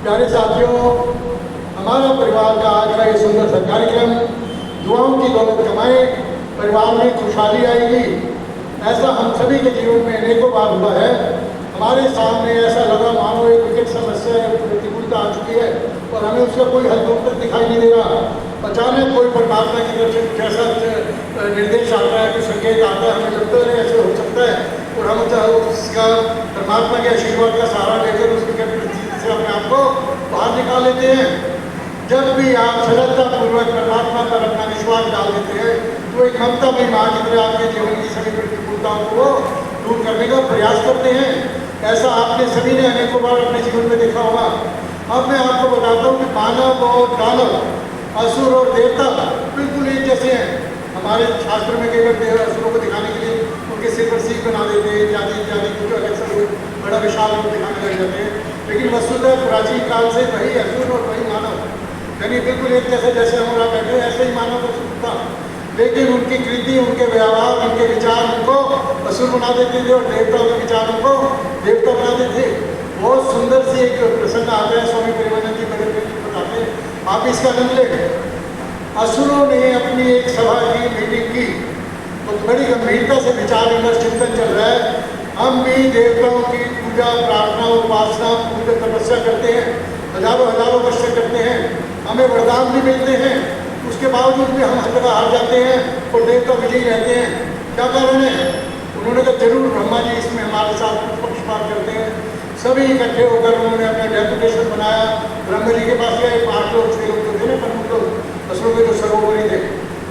प्यारे साथियों, हमारा परिवार का आज का ये सुंदर सा कार्यक्रम दुआओं की दौलत कमाए, परिवार में खुशहाली आएगी, ऐसा हम सभी के जीवन में अनेकों बार हुआ है। हमारे सामने ऐसा लगा मानो एक विकट समस्या है, प्रतिकूलता आ चुकी है और हमें उसका कोई हल तक दिखाई नहीं दे रहा। अचानक कोई परमात्मा की तरफ से कुछ ऐसा निर्देश आता है, कुछ संकेत आता है, हमें लगता है ऐसे हो सकता है और हम उसका परमात्मा के आशीर्वाद का सहारा लेकर उसकी परिस्थिति से अपने आप को बाहर निकाल लेते हैं। जब भी आप श्रद्धापूर्वक परमात्मा पर अपना विश्वास डाल देते हैं तो एक ममता में माँ की तरह आपके जीवन की सभी प्रतिकूलताओं को दूर करने का प्रयास करते हैं। ऐसा आपने सभी ने अनेकों बार अपने जीवन में देखा होगा। अब मैं आपको बताता हूँ कि मानव और दानव, असुर और देवता बिल्कुल एक जैसे हैं। हमारे शास्त्र में कई बार असुरों को दिखाने के लिए उनके सिर पर सीख बना देते हैं, इत्यादि इत्यादि, कुछ अलग से बड़ा विशाल रूप दिखाने लग जाते हैं। लेकिन वस्तुतः प्राचीन काल से वही असुर और वही मानव, यानी बिल्कुल एक जैसे, जैसे हमारा बैठे ऐसे ही मानव असुर था। लेकिन उनकी कृति, उनके व्यवहार, उनके विचार उनको असुर बना देते थे और देवता के विचार उनको देवता बना देते थे। बहुत सुंदर सी एक प्रसंग आता है, स्वामी प्रेमानंद जी बताते हैं, आप इसका आनंद लें। असुरों ने अपनी एक सभा की, मीटिंग की, तो बड़ी गंभीरता से विचार विमर्श चिंतन चल रहा है। हम भी देवताओं की पूजा, प्रार्थना, उपासना, पूजा, तपस्या करते हैं, हजारों हजारों वर्ष करते हैं, हमें वरदान भी मिलते हैं, उसके बावजूद भी हम हर जगह हार जाते हैं और देवता विजयी रहते हैं। क्या कारण है? उन्होंने कहा जरूर ब्रह्मा जी इसमें हमारे साथ पक्षपात करते हैं। सभी इकट्ठे होकर उन्होंने अपना डेपुटेशन बनाया, ब्रह्मा जी के पास गए। 5 लोग 6 लोग थे ना, प्रमुख लोग असुरों के जो सर्वोपरि थे।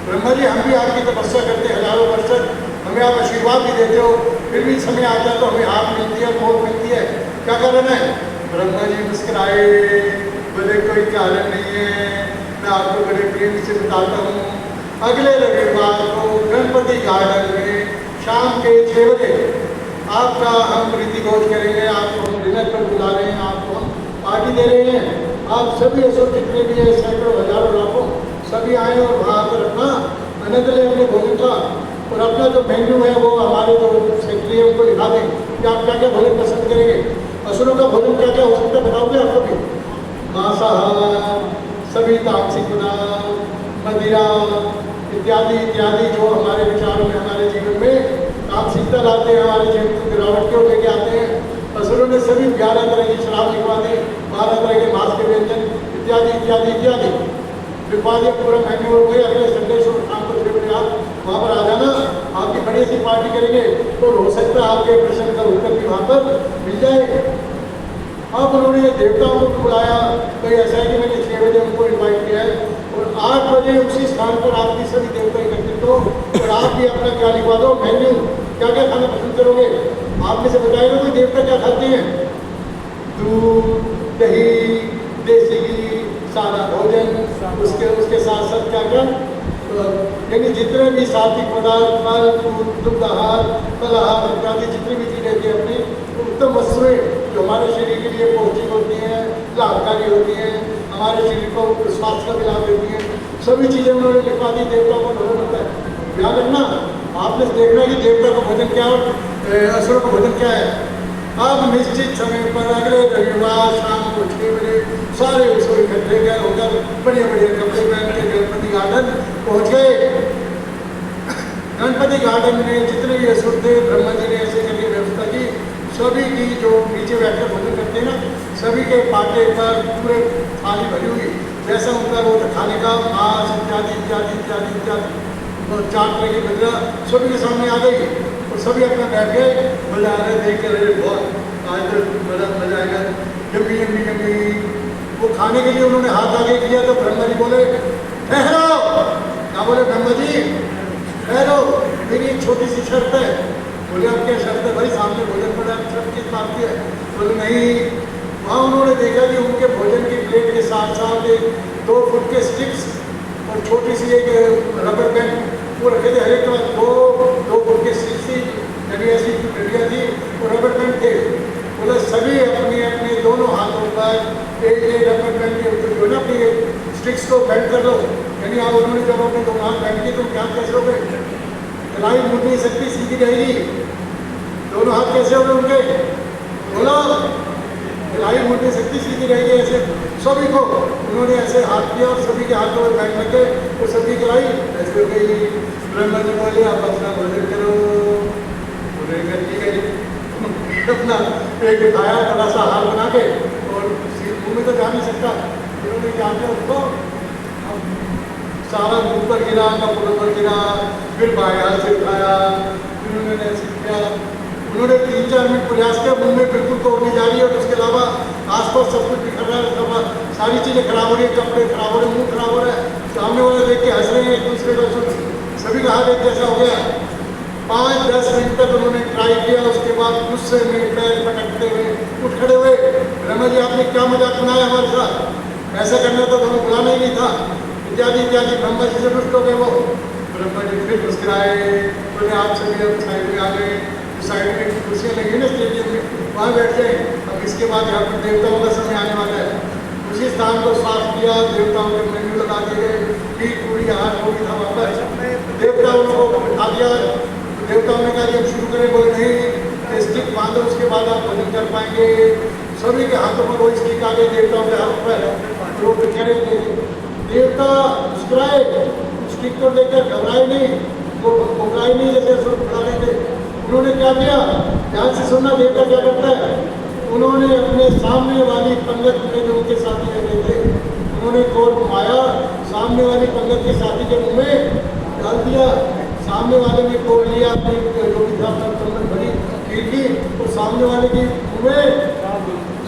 ब्रह्मा जी, हम भी आपकी तपस्या करते हैं हजारों वर्ष तक, हमें आप आशीर्वाद भी देते हो, फिर भी समय आता है तो हमें हार मिलती है, मौत मिलती है, क्या कारण है? ब्रह्मा जी मुस्कुराए, बोले कोई कारण नहीं है, मैं आपको बड़े प्रेम से बताता हूँ। अगले रविवार को गणपति गार्डन में शाम के 6 बजे आपका हम प्रीति भोज करेंगे, आपको हम डिनर पर बुला रहे हैं, आपको हम पार्टी दे रहे हैं। आप सभी असुर जितने भी हैं, सैकड़ों हजारों लाखों, सभी आए और वहाँ पर अपना आनंद लें अपने भोजन का। और अपना जो मेन्यू है वो हमारे जो सेक्रेटरी है उनको लिखा दें कि आप क्या क्या भोजन पसंद करेंगे। असुरों का भोजन क्या क्या हो सकता है बताओगे आपको भी? मांसाहार, सभी तामसिक पदार्थ, मदिरा इत्यादि इत्यादि, जो हमारे विचारों में, हमारे जीवन में तामसिकता लाते हैं, हमारे जीवन को गिरावट क्यों लेके आते हैं। असुरों ने सभी 11 तरह की शराब लिखवा दी, 12 तरह के मांस के व्यंजन इत्यादि इत्यादि इत्यादि लिखवा दिया, पूरा मेन्यू हो गया। अगले संडे को शाम को 6 बजे आप वहाँ पर आ जाना, आपकी बड़ी सी पार्टी करेंगे और हो सकता है आपके प्रश्न का उत्तर भी वहाँ पर मिल जाए। अब उन्होंने देवताओं को बुलाया, तो ऐसा है कि मैंने 6 बजे उनको इन्वाइट किया है और 8 बजे उसी स्थान पर आपकी सभी देवता एकत्रित हो और आप भी अपना क्या लिखवा दो, मेन्यू, क्या क्या खाना पसंद करोगे। आप में से बताइएगा कोई देवता क्या खाते हैं? दूध, दही, देसी घी, सादा भोजन, उसके साथ साथ क्या क्या, यानी जितने भी सात्विक पदार्थ, फल, दूध, दुग्ध आहार, फलाहार इत्यादि जितनी भी चीज़ें थी अपनी उत्तम वस्तुएं जो हमारे शरीर के लिए पौष्टिक होती हैं, लाभकारी होती हैं, हमारे शरीर को स्वास्थ्य का भी लाभ देती हैं, सभी चीज़ें उन्होंने लिखवा दी। देवताओं को भोजन होता है, ध्यान रखना, आपने देखना कि देवता का भोजन क्या और असुरों का भोजन क्या है। अब निश्चित समय पर अगले रविवार शाम को 6 बजे सारे असुर इकट्ठे गए होकर बढ़िया बढ़िया कपड़े पहन के गणपति गार्डन पहुँच गए। गणपति गार्डन में जितने भी असुर थे, ब्रह्मा जी ने ऐसे करके व्यवस्था की, सभी की जो नीचे बैठकर भोजन करते हैं ना, सभी के पाटे पर पूरे थाली भरी हुई, जैसा उनका वो खाने का मांस इत्यादि इत्यादि इत्यादि इत्यादि और 4 तरह की मदिरा सभी के सामने आ गई और सभी अपना बैठ गए, मजा आ रहे देख कर, अरे बहुत आज तो मजा आएगा, यम्मी यम्मी यम्मी। वो खाने के लिए उन्होंने हाथ आगे किया तो ब्रह्मा जी बोले ठहरो। क्या बोले ब्रह्मा जी? ठहरो, मेरी एक छोटी सी शर्त है। बोले अब क्या शर्त है भाई? सामने भोजन पड़ा, शर्त किस बात की है? बोले नहीं। वहाँ उन्होंने देखा कि उनके भोजन की प्लेट के साथ साथ 2 फुट के स्टिक्स और छोटी सी एक रबर बैंड वो रखे थे, हर एक के पास 2 फुट के स्टिक्स थी, यानी ऐसी डंडियाँ थी और रबर बैंड थे। बोले सभी अपने अपने दोनों हाथों पर एक रबर बैंड के जो ना अपनी स्टिक्स को बैंड कर लो, यानी आप उन्होंने जब अपने 2 हाथ बैंड किए तो क्या कैसे हो गए? कलाई मुड़ नहीं सकती, सीधी रहेगी, दोनों हाथ कैसे हो गए उनके? बोलो ढिलाई मुंडी शक्ति सीधी रहेगी। ऐसे सभी को उन्होंने ऐसे हाथ किया और सभी के हाथों में बैठ लगे वो सभी गिलाई ऐसे हो गई। ब्रह्मा जी बोले आप अपना भोजन करो। बोले ठीक है। अपना एक उठाया बड़ा सा हार बना के और मुँह में तो जा नहीं सकता। उन्होंने क्या किया उसको सारा मुँह पर गिरा, कपड़ों पर गिरा, फिर बाएं हाथ से उठाया। उन्होंने ऐसे किया। उन्होंने 3-4 मिनट प्रयास किया, मुंह में बिल्कुल तो नहीं जा रही है और उसके अलावा आसपास सब कुछ बिखर रहा है, सारी चीज़ें खराब हो रही है, कपड़े खराब हो रहे हैं, मुंह खराब हो रहा है। सामने वाले देख के हंस रहे हैं एक दूसरे को, सभी का हाथ एक जैसा हो गया। 5-10 मिनट तक उन्होंने ट्राई किया। उसके बाद गुस्से में पैर पटकते हुए उठ खड़े हुए। ब्रह्मा जी आपने क्या मजाक बनाया हमारे साथ, ऐसा करना तो हमें बुलाना ही नहीं था, इत्यादि इत्यादि। ब्रह्मा जी से रुष्ट हो गए वो। ब्रह्मा जी फिर मुस्कुराए, बोले आप सभी अब साइड में आ गए, साइड में कुर्सियाँ लगी ना स्टेडियम में, वहाँ बैठ जाए। अब इसके बाद यहाँ पर देवताओं का समय आने वाला है। उसी स्थान को साफ किया, देवताओं के मेन्यू लगा दिए गए, खीर पूरी हाथ हो गई था वापस। देवताओं को उठा दिया। देवताओं ने कहा अब शुरू करें, बोले नहीं स्टिक बांधो, उसके बाद आप भोजन कर पाएंगे। सभी के हाथों पर वही स्टिक आ गई, देवताओं के हाथ पर वो बिखरे थे। देवता मुस्कुराए, स्टिक को लेकर घबराए नहीं, वो घबराए नहीं जैसे असुर घबरा रहे थे। उन्होंने क्या किया, ध्यान से सुनना देवता क्या करता है। उन्होंने अपने सामने वाली पंगत में जो उनके साथी रहते थे, उन्होंने गोल घुमाया, सामने वाली पंगत के साथी के मुंह में डाल दिया। सामने वाले ने तोड़ लिया, अपनी जो भी था अपना पंगत भरी खीर की और सामने वाले की मुंह में।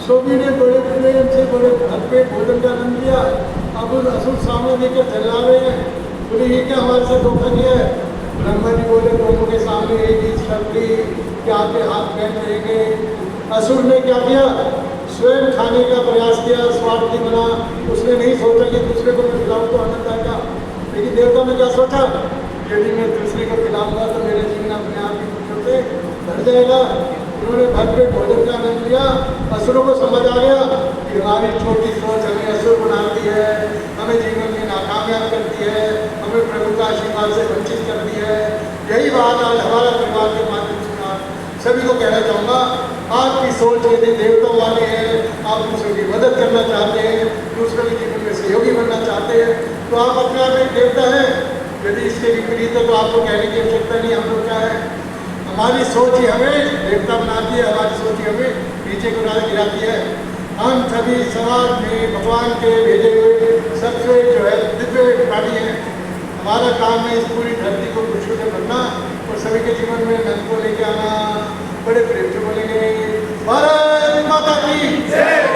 सभी ने बड़े प्रेम से बड़े घर पे भोजन का आनंद लिया। अब उस असुर सामने लेकर चला रहे हैं, बोले ये क्या हमारे साथ धोखा किया है। ब्रह्मा जी बोले दोनों के सामने एक ही शर्त थी कि आपके हाथ पहन रहेंगे। असुर ने क्या किया, स्वयं खाने का प्रयास किया, स्वार्थी बना। उसने नहीं सोचा कि दूसरे को मैं खिलाऊं तो आनंद आएगा, लेकिन देवता ने क्या सोचा, यदि मैं दूसरे को खिलाऊंगा तो मेरा जीवन अपने आप ही खुशियों से भर जाएगा। उन्होंने भरपेट भोजन का आनंद लिया। असुरों को समझ आ गया कि हमारी छोटी सोच हमें असुर बनाती है, हमें जीवन में नाकामयाब करती है, हमें प्रभु का आशीर्वाद से वंचित करती है। यही बात आज हमारा परिवार के माध्यम से सभी को कहना चाहूँगा, आपकी सोच यदि देवताओं वाली है, आप दूसरों की मदद करना चाहते हैं, दूसरों के जीवन में सहयोगी बनना चाहते हैं, तो आप अपने आप एक देवता हैं। यदि इसके विपरीत है तो आपको कहने की आवश्यकता नहीं। हम लोग क्या है, हमारी सोच ही हमें देवता बनाती है, हमारी सोच ही हमें नीचे को गिराती है। हम सभी समाज में भगवान के भेजे हुए सबसे जो है दिव्य प्राणी हैं। हमारा काम है इस पूरी धरती को खुशियों से भरना और सभी के जीवन में नंद को लेके आना। बड़े प्रेम से बोलेंगे भारत माता की जय।